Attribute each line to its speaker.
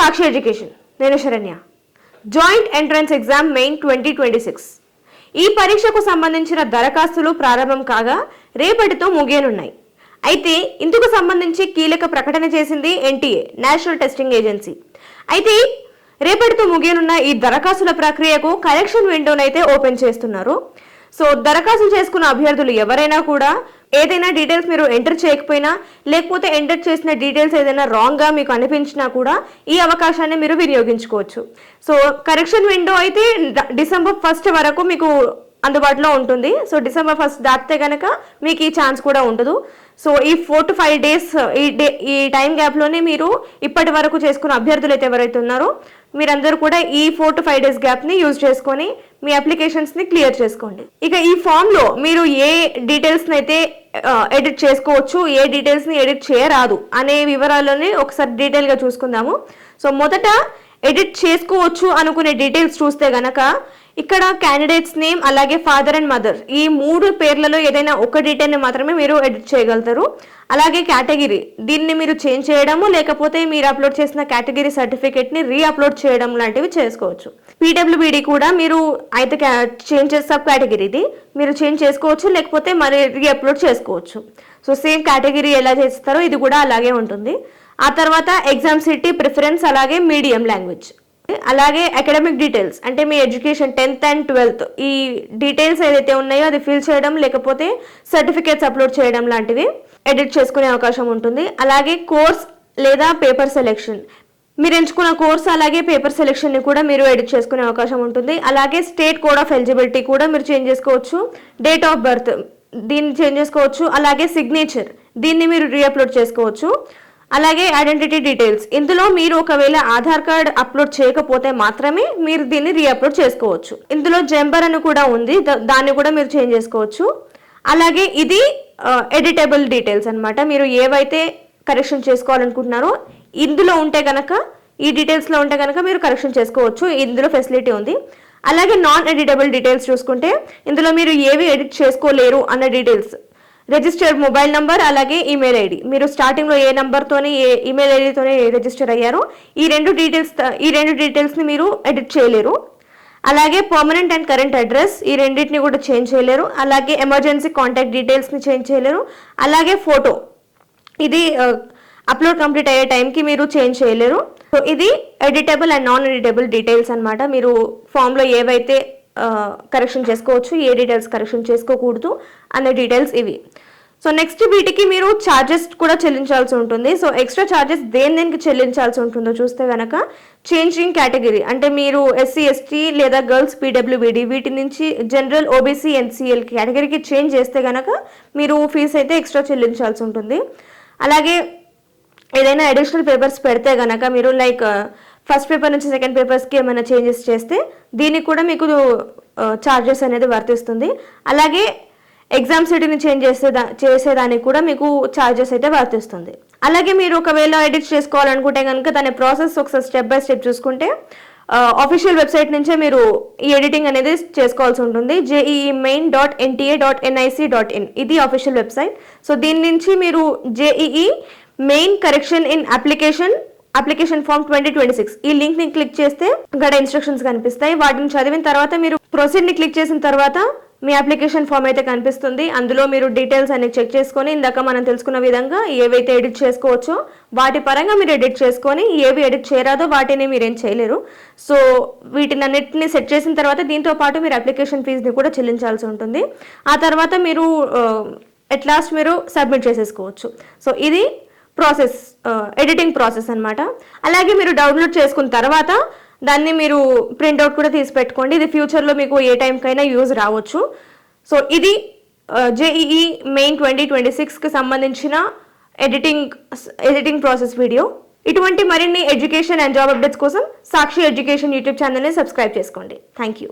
Speaker 1: సాక్షి education. నేను Saranya. Joint entrance exam main 2026 ఈ పరీక్షకు సంబంధించిన దరఖాస్తులు ప్రారంభం కాగా రేపటితో ముగియనున్నాయి. అయితే ఇందుకు సంబంధించి కీలక ప్రకటన చేసింది ఎన్టీఏ, నేషనల్ టెస్టింగ్ ఏజెన్సీ. అయితే రేపటితో ముగియనున్న ఈ దరఖాస్తుల ప్రక్రియకు కరెక్షన్ విండోనైతే ఓపెన్ చేస్తున్నారు. సో దరఖాస్తు చేసుకున్న అభ్యర్థులు ఎవరైనా కూడా ఏదైనా డీటెయిల్స్ మీరు ఎంటర్ చేయకపోయినా, లేకపోతే ఎంటర్ చేసిన డీటెయిల్స్ ఏదైనా రాంగ్గా మీకు అనిపించినా కూడా ఈ అవకాశాన్ని మీరు వినియోగించుకోవచ్చు. సో కరెక్షన్ విండో అయితే December 1 వరకు మీకు అందుబాటులో ఉంటుంది. సో December 1 దాటితే కనుక మీకు ఈ ఛాన్స్ కూడా ఉండదు. సో ఈ 4 to 5 డేస్ ఈ టైం గ్యాప్లోనే మీరు ఇప్పటి వరకు చేసుకున్న అభ్యర్థులు అయితే ఎవరైతే ఉన్నారో మీరందరూ కూడా ఈ 4 to 5 డేస్ గ్యాప్ని యూజ్ చేసుకొని మీ అప్లికేషన్స్ని క్లియర్ చేసుకోండి. ఇక ఈ ఫామ్లో మీరు ఏ డీటెయిల్స్ని అయితే ఎడిట్ చేసుకోవచ్చు, ఏ డీటెయిల్స్ని ఎడిట్ చేయరాదు అనే వివరాలని ఒకసారి డీటెయిల్గా చూసుకుందాము. సో మొదట ఎడిట్ చేసుకోవచ్చు అనుకునే డీటెయిల్స్ చూస్తే గనక ఇక్కడ క్యాండిడేట్స్ నేమ్, అలాగే ఫాదర్ అండ్ మదర్, ఈ 3 పేర్లలో ఏదైనా ఒక డీటెయిల్ని మాత్రమే మీరు ఎడిట్ చేయగలుగుతారు. అలాగే కేటగిరీ, దీన్ని మీరు చేంజ్ చేయడము, లేకపోతే మీరు అప్లోడ్ చేసిన కేటగిరీ సర్టిఫికేట్ని రీఅప్లోడ్ చేయడం లాంటివి చేసుకోవచ్చు. పీడబ్ల్యూబీడీ కూడా మీరు అయితే చేంజ్ సబ్ కేటగిరీది మీరు చేంజ్ చేసుకోవచ్చు, లేకపోతే మరి రీఅప్లోడ్ చేసుకోవచ్చు. సో సేమ్ కేటగిరీ ఎలా చేస్తారో ఇది కూడా అలాగే ఉంటుంది. ఆ తర్వాత ఎగ్జామ్ సిటీ ప్రిఫరెన్స్, అలాగే మీడియం లాంగ్వేజ్, అలాగే అకాడమిక్ డీటెయిల్స్ అంటే మీ ఎడ్యుకేషన్ 10th and 12th ఈ డీటెయిల్స్ ఏదైతే ఉన్నాయో అది ఫిల్ చేయడం, లేకపోతే సర్టిఫికేట్స్ అప్లోడ్ చేయడం లాంటివి ఎడిట్ చేసుకునే అవకాశం ఉంటుంది. అలాగే కోర్స్ లేదా పేపర్ సెలెక్షన్, మీరు ఎంచుకున్న కోర్స్ అలాగే పేపర్ సెలెక్షన్ని కూడా మీరు ఎడిట్ చేసుకునే అవకాశం ఉంటుంది. అలాగే స్టేట్ కోడ్ ఆఫ్ ఎలిజిబిలిటీ కూడా మీరు చేంజ్ చేసుకోవచ్చు. డేట్ ఆఫ్ బర్త్ దీన్ని చేంజ్ చేసుకోవచ్చు. అలాగే సిగ్నేచర్ దీన్ని మీరు రీఅప్లోడ్ చేసుకోవచ్చు. అలాగే ఐడెంటిటీ డీటెయిల్స్, ఇందులో మీరు ఒకవేళ ఆధార్ కార్డ్ అప్లోడ్ చేయకపోతే మాత్రమే మీరు దీన్ని రీఅప్లోడ్ చేసుకోవచ్చు. ఇందులో జెంబర్ అని కూడా ఉంది, దాన్ని కూడా మీరు చేంజ్ చేసుకోవచ్చు. అలాగే ఇది ఎడిటబుల్ డీటెయిల్స్ అన్నమాట. మీరు ఏవైతే కరెక్షన్ చేసుకోవాలనుకుంటున్నారో ఇందులో ఉంటే కనుక, ఈ డీటెయిల్స్లో ఉంటే కనుక మీరు కరెక్షన్ చేసుకోవచ్చు. ఇందులో ఫెసిలిటీ ఉంది. అలాగే నాన్ ఎడిటబుల్ డీటెయిల్స్ చూసుకుంటే ఇందులో మీరు ఏవి ఎడిట్ చేసుకోలేరు అన్న డీటెయిల్స్, రిజిస్టర్డ్ మొబైల్ నంబర్, అలాగే ఈమెయిల్ ఐడి, మీరు స్టార్టింగ్లో ఏ నెంబర్తోని ఏ ఈమెయిల్ ఐడితోనే రిజిస్టర్ అయ్యారో ఈ రెండు డీటెయిల్స్ని మీరు ఎడిట్ చేయలేరు. అలాగే పర్మనెంట్ అండ్ కరెంట్ అడ్రస్, ఈ రెండింటిని కూడా చేంజ్ చేయలేరు. అలాగే ఎమర్జెన్సీ కాంటాక్ట్ డీటెయిల్స్ని చేంజ్ చేయలేరు. అలాగే ఫోటో, ఇది అప్లోడ్ కంప్లీట్ అయ్యే టైంకి మీరు చేంజ్ చేయలేరు. సో ఇది editable and non editable details అనమాట. మీరు ఫామ్లో ఏవైతే కరెక్షన్ చేసుకోవచ్చు, ఏ డీటెయిల్స్ కరెక్షన్ చేసుకోకూడదు అనే డీటెయిల్స్ ఇవి. సో నెక్స్ట్ వీటికి మీరు ఛార్జెస్ కూడా చెల్లించాల్సి ఉంటుంది. సో ఎక్స్ట్రా ఛార్జెస్ దేనికి చెల్లించాల్సి ఉంటుందో చూస్తే కనుక చేంజింగ్ కేటగిరీ అంటే మీరు SC ST లేదా గర్ల్స్ పీడబ్ల్యూబీడీ వీటి నుంచి జనరల్ OBC NCL కేటగిరీకి చేంజ్ చేస్తే కనుక మీరు ఫీజు అయితే ఎక్స్ట్రా చెల్లించాల్సి ఉంటుంది. అలాగే ఏదైనా అడిషనల్ పేపర్స్ పెడితే కనుక మీరు లైక్ ఫస్ట్ పేపర్ నుంచి సెకండ్ పేపర్స్కి ఏమైనా చేంజెస్ చేస్తే దీనికి కూడా మీకు ఛార్జెస్ అనేది వర్తిస్తుంది. అలాగే ఎగ్జామ్ సిటీని చేంజ్ చేసేదానికి కూడా మీకు ఛార్జెస్ అయితే వర్తిస్తుంది. అలాగే మీరు ఒకవేళ ఎడిట్ చేసుకోవాలనుకుంటే కనుక దాని ప్రాసెస్ ఒకసారి స్టెప్ బై స్టెప్ చూసుకుంటే ఆఫీషియల్ వెబ్సైట్ నుంచే మీరు ఈ ఎడిటింగ్ అనేది చేసుకోవాల్సి ఉంటుంది. JEE-main.nta.nic.in ఇది ఆఫీషియల్ వెబ్సైట్. సో దీని నుంచి మీరు JEE main correction in application form 2026 ఈ లింక్ని క్లిక్ చేస్తే ఇక్కడ ఇన్స్ట్రక్షన్స్ కనిపిస్తాయి. వాటిని చదివిన తర్వాత మీరు ప్రొసీడ్ని క్లిక్ చేసిన తర్వాత మీ అప్లికేషన్ ఫామ్ అయితే కనిపిస్తుంది. అందులో మీరు డీటెయిల్స్ అన్ని చెక్ చేసుకొని ఇందాక మనం తెలుసుకున్న విధంగా ఏవైతే ఎడిట్ చేసుకోవచ్చో వాటి పరంగా మీరు ఎడిట్ చేసుకొని, ఏవి ఎడిట్ చేయరాదో వాటిని మీరేం చేయలేరు. సో వీటిని అన్నిటిని సెట్ చేసిన తర్వాత దీంతో పాటు మీరు అప్లికేషన్ ఫీజుని కూడా చెల్లించాల్సి ఉంటుంది. ఆ తర్వాత మీరు ఎట్ లాస్ట్ మీరు సబ్మిట్ చేసేసుకోవచ్చు. సో ఇది ప్రాసెస్, ఎడిటింగ్ ప్రాసెస్ అనమాట. అలాగే మీరు డౌన్లోడ్ చేసుకున్న తర్వాత దాన్ని మీరు ప్రింట్అవుట్ కూడా తీసి పెట్టుకోండి. ఇది ఫ్యూచర్లో మీకు ఏ టైంకైనా యూజ్ రావచ్చు. సో ఇది JEE మెయిన్ 2026కి సంబంధించిన ఎడిటింగ్ ప్రాసెస్ వీడియో. ఇటువంటి మరిన్ని ఎడ్యుకేషన్ అండ్ జాబ్ అప్డేట్స్ కోసం సాక్షి ఎడ్యుకేషన్ యూట్యూబ్ ఛానల్ని సబ్స్క్రైబ్ చేసుకోండి. Thank you.